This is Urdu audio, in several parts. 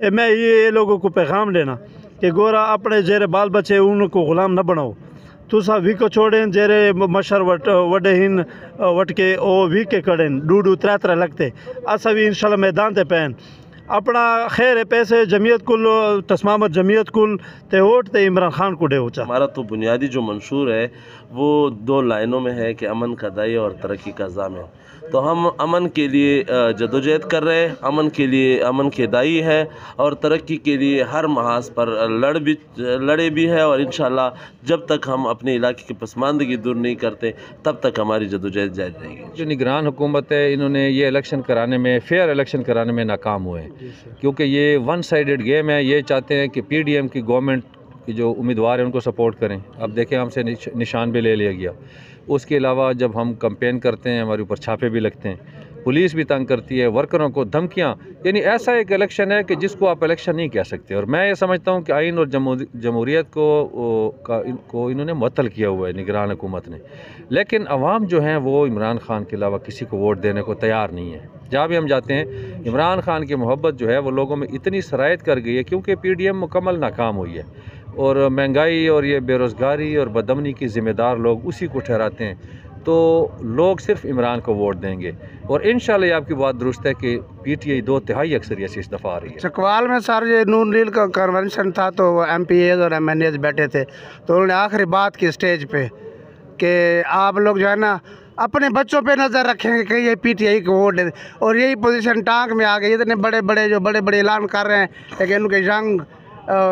میں یہ لوگوں کو پیغام لینا کہ گورا اپنے جیرے بال بچے ان کو غلام نہ بناؤ، تسا وی کو چھوڑیں جیرے مشر وڈے ہن وٹ کے او وی کے کڑیں ڈوڈو ترے لگتے اسا بھی انشاءاللہ میدان تے پین اپنا خیر پیسے جمعیت کل تسمامت جمعیت کل تے ووٹ تے عمران خان کو دے ہوچا۔ ہمارا تو بنیادی جو منشور ہے وہ 2 لائنوں میں ہے کہ امن کا داعی اور ترقی کا ضامن، تو ہم امن کے لیے جدوجہد کر رہے ہیں، امن کے لیے امن کے داعی ہے اور ترقی کے لیے ہر محاذ پر لڑے بھی ہے، اور انشاءاللہ جب تک ہم اپنے علاقے کی پسماندگی دور نہیں کرتے تب تک ہماری جدوجہد جاری رہے گی۔ جو نگران حکومت ہے انہوں نے یہ الیکشن کرانے میں فیئر الیکشن کرانے میں ناکام ہوئے ہیں، کیونکہ یہ ون سائیڈڈ گیم ہے۔ یہ چاہتے ہیں کہ پی ڈی ایم کی گورنمنٹ کی جو امیدوار ہیں ان کو سپورٹ کریں۔ اب دیکھیں ہم سے نشان بھی لے لیا گیا۔ اس کے علاوہ جب ہم کمپین کرتے ہیں ہمارے اوپر چھاپے بھی لگتے ہیں، پولیس بھی تنگ کرتی ہے، ورکروں کو دھمکیاں، یعنی ایسا ایک الیکشن ہے کہ جس کو آپ الیکشن نہیں کہہ سکتے۔ اور میں یہ سمجھتا ہوں کہ آئین اور جمہوریت کو انہوں نے معطل کیا ہوا ہے نگران حکومت نے، لیکن عوام جو ہیں وہ عمران خان کے علاوہ کسی کو ووٹ دینے کو تیار نہیں ہے۔ جہاں بھی ہم جاتے ہیں عمران خان کی محبت جو ہے وہ لوگوں میں اتنی سرایت کر گئی ہے، کیونکہ پی ڈی ایم مکمل ناکام ہوئی ہے اور مہنگائی اور یہ بے روزگاری اور بدامنی کی ذمہ دار لوگ اسی کو ٹھہراتے ہیں، تو لوگ صرف عمران کو ووٹ دیں گے۔ اور انشاءاللہ یہ آپ کی بات درست ہے کہ پی ٹی آئی 2/3 اکثریت سے اس دفعہ آ رہی ہے۔ چکوال میں سر یہ نون لیگ کا کنونشن تھا تو وہ ایم پی ایز اور ایم این ایز بیٹھے تھے، تو انہوں نے آخری بات کی اسٹیج پہ کہ آپ لوگ جو ہے نا اپنے بچوں پہ نظر رکھیں گے کہ یہ پی ٹی آئی کو ووٹ دے دیں، اور یہی پوزیشن ٹانک میں آ گئی۔ اتنے بڑے بڑے اعلان کر رہے ہیں لیکن ان کے young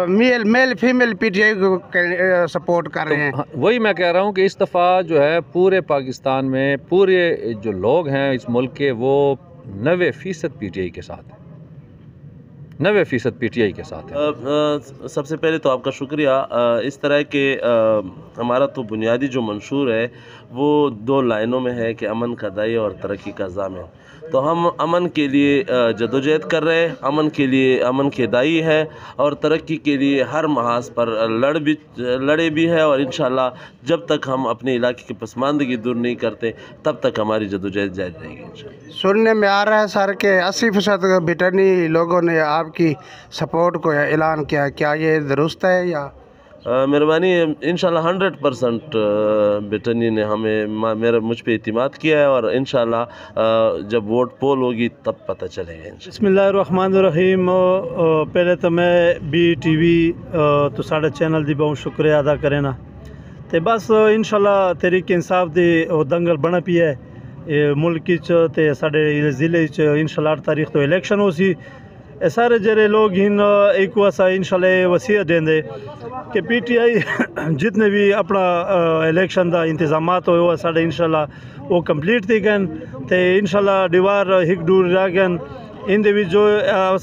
male female P T I کو سپورٹ کر رہے ہیں۔ وہی میں کہہ رہا ہوں کہ اس دفعہ جو ہے پورے پاکستان میں پورے جو لوگ ہیں اس ملک کے وہ 90% پی ٹی آئی کے ساتھ ہیں، 90% پی ٹی آئی کے ساتھ ہیں۔ سب سے پہلے تو آپ کا شکریہ۔ اس طرح کہ ہمارا تو بنیادی جو منشور ہے وہ 2 لائنوں میں ہے کہ امن کا داعی اور ترقی کا ضامن، تو ہم امن کے لیے جدوجہد کر رہے ہیں، امن کے لیے امن کے داعی ہے اور ترقی کے لیے ہر محاذ پر لڑے بھی ہے، اور انشاءاللہ جب تک ہم اپنے علاقے کی پسماندگی دور نہیں کرتے تب تک ہماری جدوجہد جاری رہے گی انشاءاللہ۔ سننے میں آ رہا ہے سر کہ 80% بٹنی لوگوں نے آپ کی سپورٹ کو اعلان کیا، کیا یہ درست ہے یا؟ مہربانی، انشاءاللہ 100% بٹنی نے مجھ پہ اعتماد کیا ہے، اور انشاءاللہ جب ووٹ پول ہوگی تب پتہ چلے گا انشاءاللہ۔ بسم اللہ الرحمن الرحیم۔ پہلے تو میں بی ٹی وی تو ساڑھے چینل دی بہت شکریہ ادا کریں نا، تے بس انشاءاللہ تحریک انصاف دی دنگل بنا پی ہے ملک تے ساڑھے ضلع انشاءاللہ 8 تاریخ تو الیکشن ہو سی۔ سارے جڑے لوگ ہن ایک واسا انشاءاللہ وصیت دیں دے کہ پی ٹی آئی جتنے بھی اپنا الیکشن دا انتظامات ہوئے ساڑھے انشاءاللہ وہ کمپلیٹ تھی گئن تے انشاءاللہ دیوار ہک دور رہ گئن ان دے بھی جو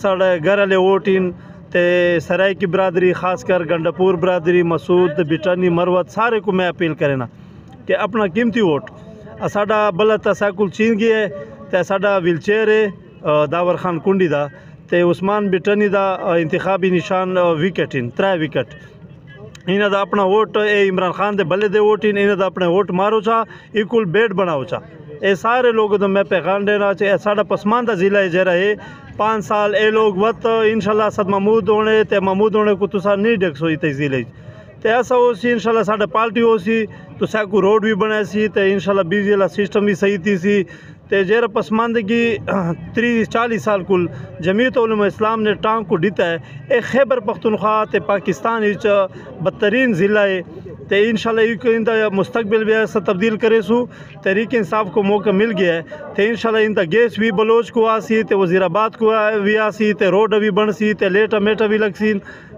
ساڑھے گھر والے ووٹ ان تے سرائی کی برادری خاص کر گنڈپور برادری مسعود بٹانی مروت سارے کو میں اپیل کرنا کہ اپنا قیمتی ووٹ ساڈا بلد سائیکل چین گیا ہے تے ساڈا ویل چیئر ہے داور خان کنڈی دا تے عثمان بٹانی دا انتخابی نشان وکٹ ان 3 وکٹ انہاں دا اپنا ووٹ اے عمران خان دے بلے دے ووٹ انہاں دا اپنے ووٹ مارو چا ایکول بیٹ بناؤ چا۔ اے سارے لوگ تو میں پیغام دینا چاہے ساڈا پسماندہ ضلع ہے جرا ہے 5 سال اے لوگ وقت انشاءاللہ صد محمود ہونے تے محمود ہونے کو تسا نہیں ڈیکھ سوئی تے ضلع تے ایسا ہو سی انشاءاللہ ساڈا پارٹی ہو سی تو سیکو روڈ بھی بنے سی تے انشاءاللہ بجلی والا سسٹم بھی صحیح تھی سی تے جیرا پسماندگی 30-40 سال کل جمعیت علماء اسلام نے ٹانگ کو دیتا ہے اے خیبر پختونخوا تے پاکستان وچ بدترین ضلع ہے تے انشاءاللہ ان دا مستقبل بھی ایسا تبدیل کرے سو تحریک انصاف کو موقع مل گیا ہے تے انشاءاللہ ان دا گیس بھی بلوچ کو آسی تے وزیر آباد کو بھی آسی تے روڈ بھی بن سی تے لیٹا میٹا بھی لگ سی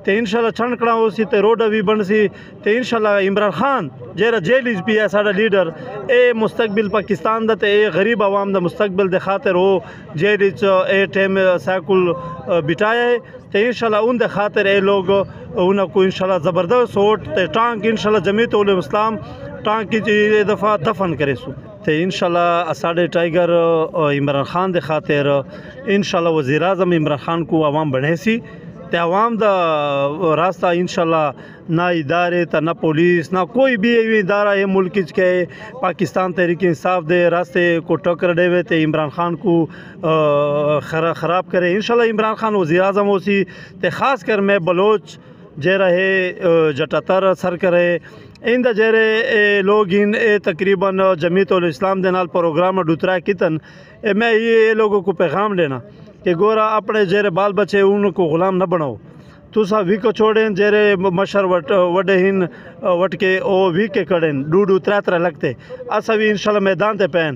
تے انشاءاللہ چھنکڑا ہو سی تے روڈ بھی بن سی تے انشاءاللہ عمران خان جیرا جیلیز بھی ہے ساڑا لیڈر اے مستقبل پاکستان دا تے اے غریب عوام دا مستقبل دے خاطر وہ جیلیز اے ٹیم سائیکل بٹایا ہے تے انشاءاللہ ان دے خاطر اے لوگ انہوں کو انشاءاللہ زبردست ووٹ تے ٹانک انشاءاللہ جمعیت علماء اسلام ٹانک کی دفعہ دفن کرے سو تے انشاءاللہ ساڑھے ٹائیگر عمران خان دے خاطر انشاءاللہ وزیر اعظم عمران خان کو عوام بنے سی تے عوام دا راستہ انشاءاللہ نہ ادارے تا نہ پولیس نہ کوئی بھی ادارہ یہ ملک کے پاکستان تحریک انصاف دے راستے کو ٹکر دے وے تے عمران خان کو خراب کرے. انشاءاللہ عمران خان وزیر اعظم ہو سی تے خاص کر میں بلوچ جے رہے جٹاتر سر کرے ان دا جیرے لوگ ان تقریباً جمعیت الاسلام دے نال پروگرام ڈوترا کتن میں یہ لوگوں کو پیغام لینا کہ گورا اپنے جیرے بال بچے ان کو غلام نہ بناؤ. تسا وی کو چھوڑیں جیرے مشر وڈے ہن وٹ کے او وی کے کڑیں ڈو ترے لگتے اسا بھی انشاءاللہ میدان تے پین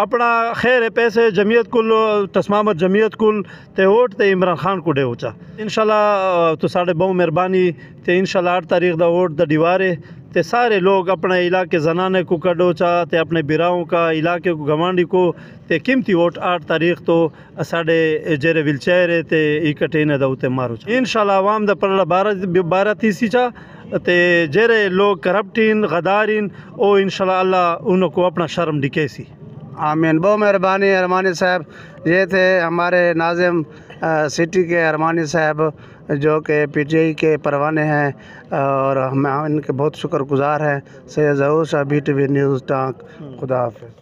اپنا خیر پیسے جمعیت کل تسمامت جمعیت کل تے ووٹ تے عمران خان کو دے ہوچا انشاءاللہ. تو ساڑھے بہت مہربانی تے انشاءاللہ 8 تاریخ دا ووٹ دا دیوارے تے سارے لوگ اپنے علاقے زنانے کو کڈو چا تے اپنے براؤں کا علاقے کو گوانڈی کو تے قیمتی ووٹ 8 تاریخ تو ساڑھے جیرے ویل چہرے تے اکٹھے نے دا تے مارو چا انشاءاللہ. عوام دا پرلا 12 تیسی چا تے جیرے لوگ کرپٹین غدارین او انشاءاللہ اللہ انہوں کو اپنا شرم ڈکے سی. آمین. بہت مہربانی ارمانی صاحب. یہ تھے ہمارے ناظم سٹی کے ارمانی صاحب جو کہ پی ٹی آئی کے پروانے ہیں اور ہم ان کے بہت شکر گزار ہیں. سید ظہور شاہ BTV نیوز ٹانک. خدا حافظ.